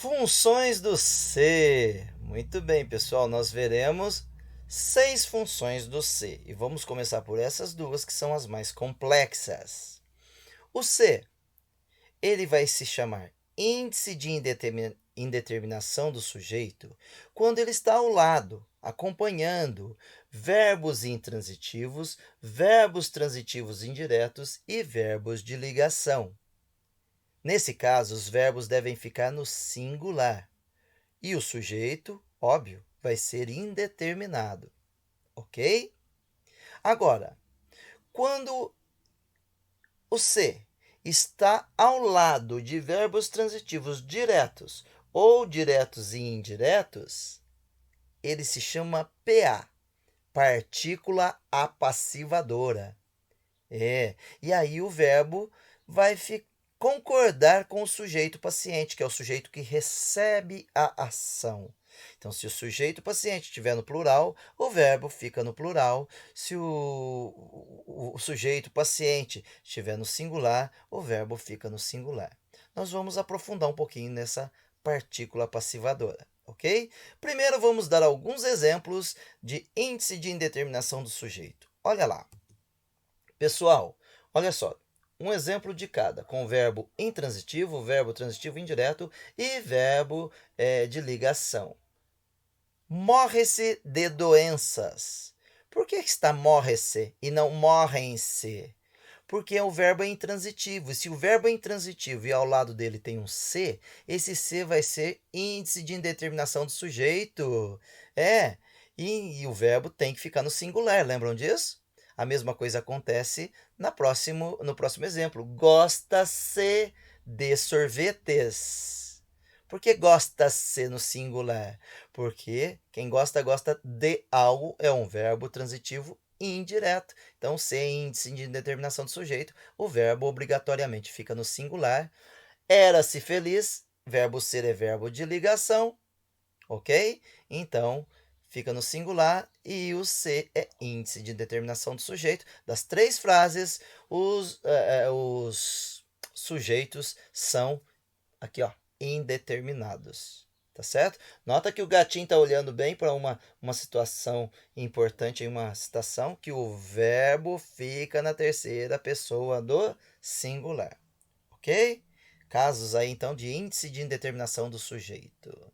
Funções do ser. Muito bem, pessoal, nós veremos 6 funções do ser e vamos começar por essas duas que são as mais complexas. O ser, ele vai se chamar índice de indeterminação do sujeito quando ele está ao lado, acompanhando verbos intransitivos, verbos transitivos indiretos e verbos de ligação. Nesse caso, os verbos devem ficar no singular. E o sujeito, óbvio, vai ser indeterminado, ok? Agora, quando o ser está ao lado de verbos transitivos diretos ou diretos e indiretos, ele se chama PA, partícula apassivadora. E aí o verbo vai concordar com o sujeito paciente, que é o sujeito que recebe a ação. Então, se o sujeito paciente estiver no plural, o verbo fica no plural. Se o sujeito paciente estiver no singular, o verbo fica no singular. Nós vamos aprofundar um pouquinho nessa partícula passivadora, ok? Primeiro, vamos dar alguns exemplos de índice de indeterminação do sujeito. Olha lá. Pessoal, olha só. Um exemplo de cada, com o verbo intransitivo, verbo transitivo indireto e verbo de ligação. Morre-se de doenças. Por que está morre-se e não morrem-se? Porque o verbo é intransitivo. E se o verbo é intransitivo e ao lado dele tem um se, esse se vai ser índice de indeterminação do sujeito. E o verbo tem que ficar no singular, lembram disso? A mesma coisa acontece no próximo exemplo. Gosta-se de sorvetes. Por que gosta-se no singular? Porque quem gosta, gosta de algo, é um verbo transitivo indireto. Então, se é índice de indeterminação do sujeito, o verbo obrigatoriamente fica no singular. Era-se feliz, verbo ser é verbo de ligação, ok? Então, fica no singular e o se é índice de determinação do sujeito. Das 3 frases, os sujeitos são aqui, ó, indeterminados. Tá certo? Nota que o gatinho está olhando bem para uma situação importante em uma citação, que o verbo fica na terceira pessoa do singular. Ok? Casos aí, então, de índice de indeterminação do sujeito.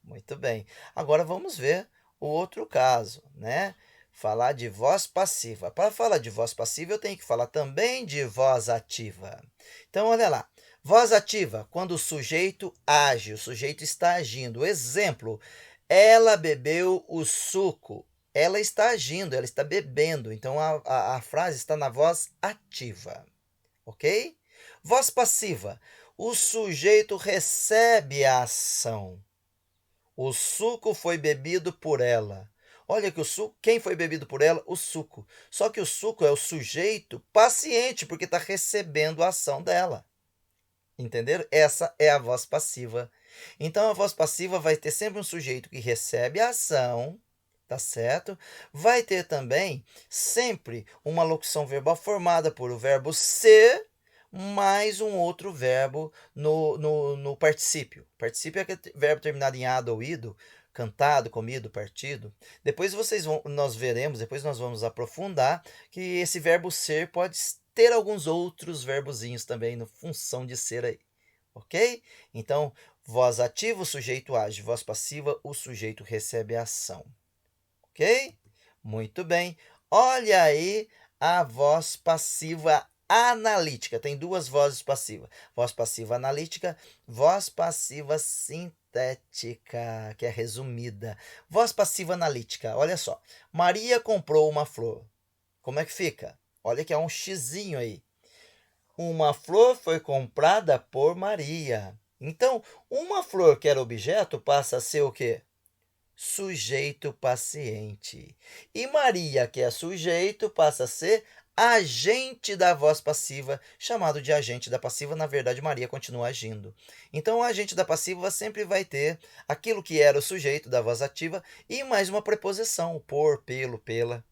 Muito bem. Agora vamos ver o outro caso, né? Falar de voz passiva. Para falar de voz passiva, eu tenho que falar também de voz ativa. Então, olha lá. Voz ativa, quando o sujeito age, o sujeito está agindo. Exemplo, ela bebeu o suco. Ela está agindo, ela está bebendo. Então, a frase está na voz ativa. Ok? Voz passiva, o sujeito recebe a ação. O suco foi bebido por ela. Olha que o suco, quem foi bebido por ela? O suco. Só que o suco é o sujeito paciente, porque está recebendo a ação dela. Entenderam? Essa é a voz passiva. Então, a voz passiva vai ter sempre um sujeito que recebe a ação, tá certo? Vai ter também sempre uma locução verbal formada por o verbo ser mais um outro verbo no particípio. Particípio é aquele verbo terminado em ado ou ido, cantado, comido, partido. Depois nós veremos, depois nós vamos aprofundar que esse verbo ser pode ter alguns outros verbozinhos também no função de ser aí, ok? Então, voz ativa, o sujeito age. Voz passiva, o sujeito recebe a ação, ok? Muito bem. Olha aí a voz passiva analítica. Tem 2 vozes passivas. Voz passiva analítica, voz passiva sintética, que é resumida. Voz passiva analítica, olha só. Maria comprou uma flor. Como é que fica? Olha que há um xizinho aí. Uma flor foi comprada por Maria. Então, uma flor que era objeto passa a ser o quê? Sujeito paciente. E Maria, que é sujeito, passa a ser agente da voz passiva, chamado de agente da passiva. Na verdade, Maria continua agindo. Então, o agente da passiva sempre vai ter aquilo que era o sujeito da voz ativa e mais uma preposição, por, pelo, pela.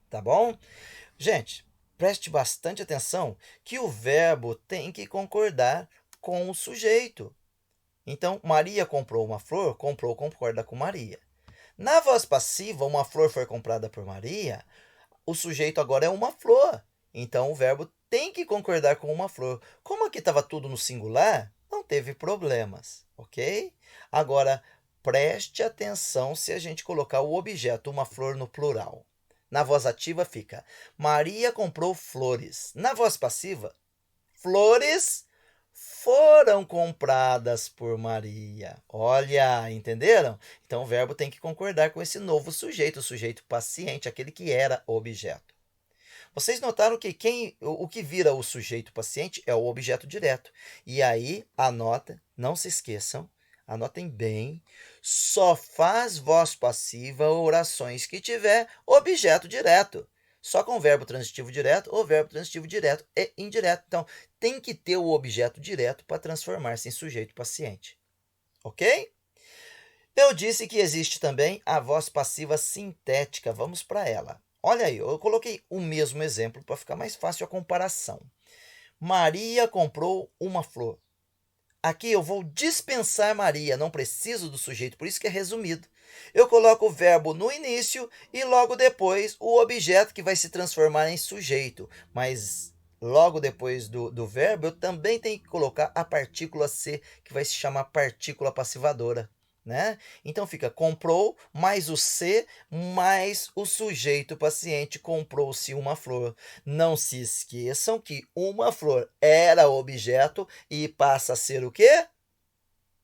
Tá bom? Gente, preste bastante atenção que o verbo tem que concordar com o sujeito. Então, Maria comprou uma flor, comprou concorda com Maria. Na voz passiva, uma flor foi comprada por Maria, o sujeito agora é uma flor. Então, o verbo tem que concordar com uma flor. Como aqui estava tudo no singular, não teve problemas, ok? Agora, preste atenção se a gente colocar o objeto, uma flor, no plural. Na voz ativa fica, Maria comprou flores. Na voz passiva, flores foram compradas por Maria. Olha, entenderam? Então, o verbo tem que concordar com esse novo sujeito, o sujeito paciente, aquele que era objeto. Vocês notaram que o que vira o sujeito paciente é o objeto direto. E aí, anota, não se esqueçam, anotem bem, só faz voz passiva orações que tiver objeto direto. Só com verbo transitivo direto ou verbo transitivo direto e indireto. Então, tem que ter o objeto direto para transformar-se em sujeito paciente. Ok? Eu disse que existe também a voz passiva sintética. Vamos para ela. Olha aí, eu coloquei o mesmo exemplo para ficar mais fácil a comparação. Maria comprou uma flor. Aqui eu vou dispensar Maria, não preciso do sujeito, por isso que é resumido. Eu coloco o verbo no início e logo depois o objeto que vai se transformar em sujeito. Mas logo depois do verbo eu também tenho que colocar a partícula ser, que vai se chamar partícula passivadora. Né? Então fica comprou mais o ser mais o sujeito paciente, comprou-se uma flor. Não se esqueçam que uma flor era objeto e passa a ser o quê?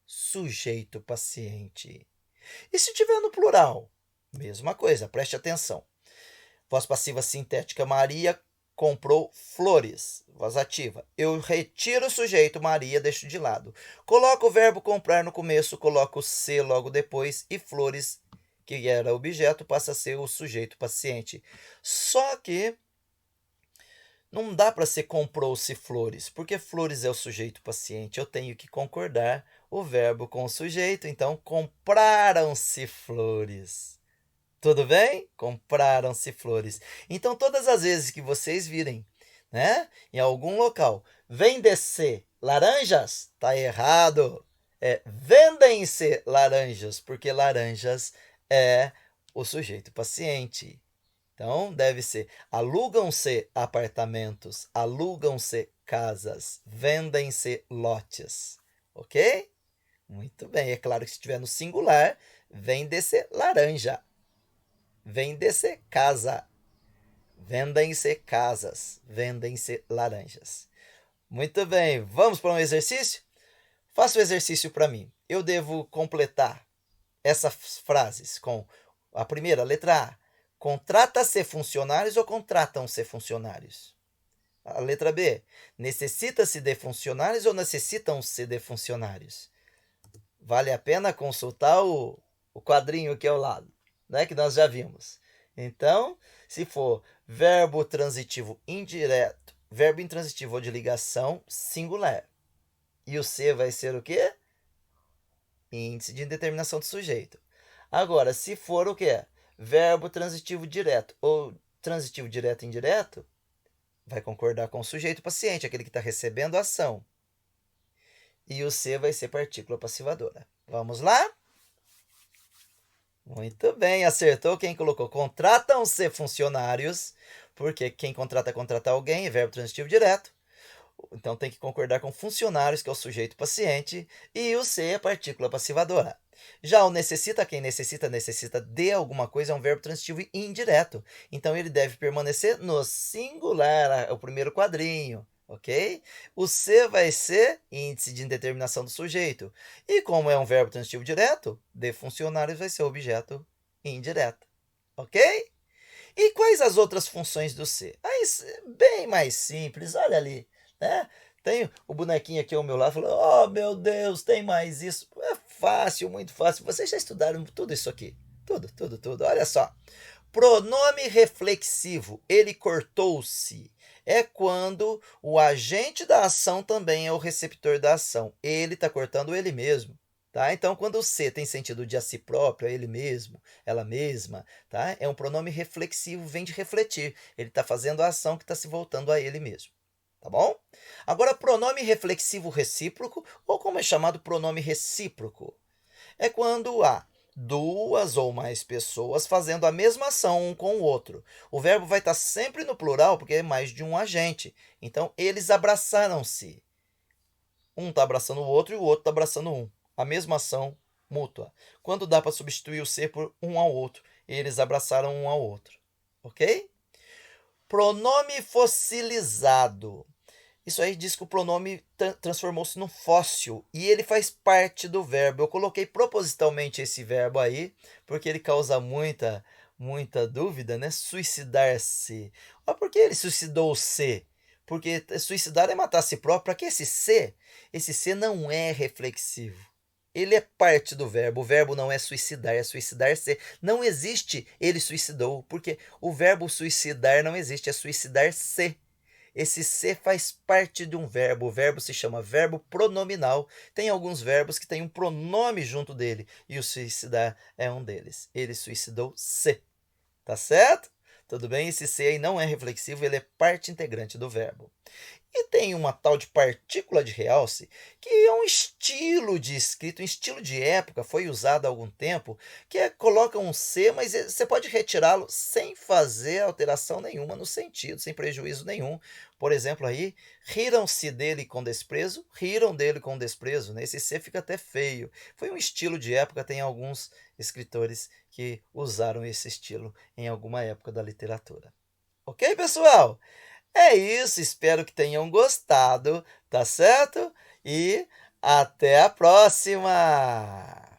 Sujeito paciente. E se tiver no plural? Mesma coisa, preste atenção. Voz passiva sintética, Maria comprou flores. Voz ativa. Eu retiro o sujeito Maria, deixo de lado. Coloco o verbo comprar no começo, coloco o se logo depois e flores, que era objeto, passa a ser o sujeito paciente. Só que não dá para ser comprou-se flores, porque flores é o sujeito paciente. Eu tenho que concordar o verbo com o sujeito, então compraram-se flores. Tudo bem? Compraram-se flores. Então, todas as vezes que vocês virem, né, em algum local, vende-se laranjas, tá errado. É vendem-se laranjas, porque laranjas é o sujeito paciente. Então, deve ser alugam-se apartamentos, alugam-se casas, vendem-se lotes. Ok? Muito bem. É claro que se estiver no singular, vende-se laranja. Vende-se casa. Vendem-se casas. Vendem-se laranjas. Muito bem. Vamos para um exercício? Faça o exercício para mim. Eu devo completar essas frases com a primeira, letra A. Contrata-se funcionários ou contratam-se funcionários? A letra B. Necessita-se de funcionários ou necessitam-se de funcionários? Vale a pena consultar o quadrinho aqui ao lado, né, que nós já vimos. Então, se for verbo transitivo indireto, verbo intransitivo ou de ligação, singular. E o se vai ser o quê? Índice de indeterminação do sujeito. Agora, se for o quê? Verbo transitivo direto ou transitivo direto e indireto, vai concordar com o sujeito paciente, aquele que está recebendo a ação. E o se vai ser partícula passivadora. Vamos lá? Muito bem, acertou quem colocou. Contratam-se funcionários, porque quem contrata alguém, é verbo transitivo direto. Então tem que concordar com funcionários, que é o sujeito paciente, e o se é partícula passivadora. Já o necessita, quem necessita de alguma coisa, é um verbo transitivo indireto. Então ele deve permanecer no singular, o primeiro quadrinho. Ok? O se vai ser índice de indeterminação do sujeito. E como é um verbo transitivo direto, de funcionários vai ser objeto indireto. Ok? E quais as outras funções do se? Aí, bem mais simples, olha ali. Né? Tem o bonequinho aqui ao meu lado, falando, oh meu Deus, tem mais isso. É fácil, muito fácil. Vocês já estudaram tudo isso aqui. Tudo. Olha só. Pronome reflexivo, ele cortou-se. É quando o agente da ação também é o receptor da ação. Ele está cortando ele mesmo. Tá? Então, quando o se tem sentido de a si próprio, é ele mesmo, ela mesma, tá? É um pronome reflexivo, vem de refletir. Ele está fazendo a ação que está se voltando a ele mesmo. tá bom? Agora, pronome reflexivo recíproco, ou como é chamado pronome recíproco, é quando há duas ou mais pessoas fazendo a mesma ação um com o outro. O verbo vai estar sempre no plural porque é mais de um agente. Então, eles abraçaram-se. Um está abraçando o outro e o outro está abraçando um. A mesma ação mútua. Quando dá para substituir o ser por um ao outro, eles abraçaram um ao outro. Ok? Pronome fossilizado. Isso aí diz que o pronome transformou-se num fóssil e ele faz parte do verbo. Eu coloquei propositalmente esse verbo aí, porque ele causa muita dúvida, né? Suicidar-se. Mas por que ele suicidou-se? Porque suicidar é matar a si próprio. Para que esse se? Esse se não é reflexivo. Ele é parte do verbo. O verbo não é suicidar-se. Não existe ele suicidou, porque o verbo suicidar não existe, é suicidar-se. Esse ser faz parte de um verbo. O verbo se chama verbo pronominal. Tem alguns verbos que têm um pronome junto dele, e o suicidar é um deles. Ele suicidou-se. Tá certo? Tudo bem? Esse ser aí não é reflexivo, ele é parte integrante do verbo. E tem uma tal de partícula de realce, que é um estilo de escrito, um estilo de época, foi usado há algum tempo, coloca um C, mas você pode retirá-lo sem fazer alteração nenhuma no sentido, sem prejuízo nenhum. Por exemplo, aí, riram-se dele com desprezo, riram dele com desprezo, né? Esse C fica até feio. Foi um estilo de época, tem alguns escritores que usaram esse estilo em alguma época da literatura. Ok, pessoal? É isso, espero que tenham gostado, tá certo? E até a próxima!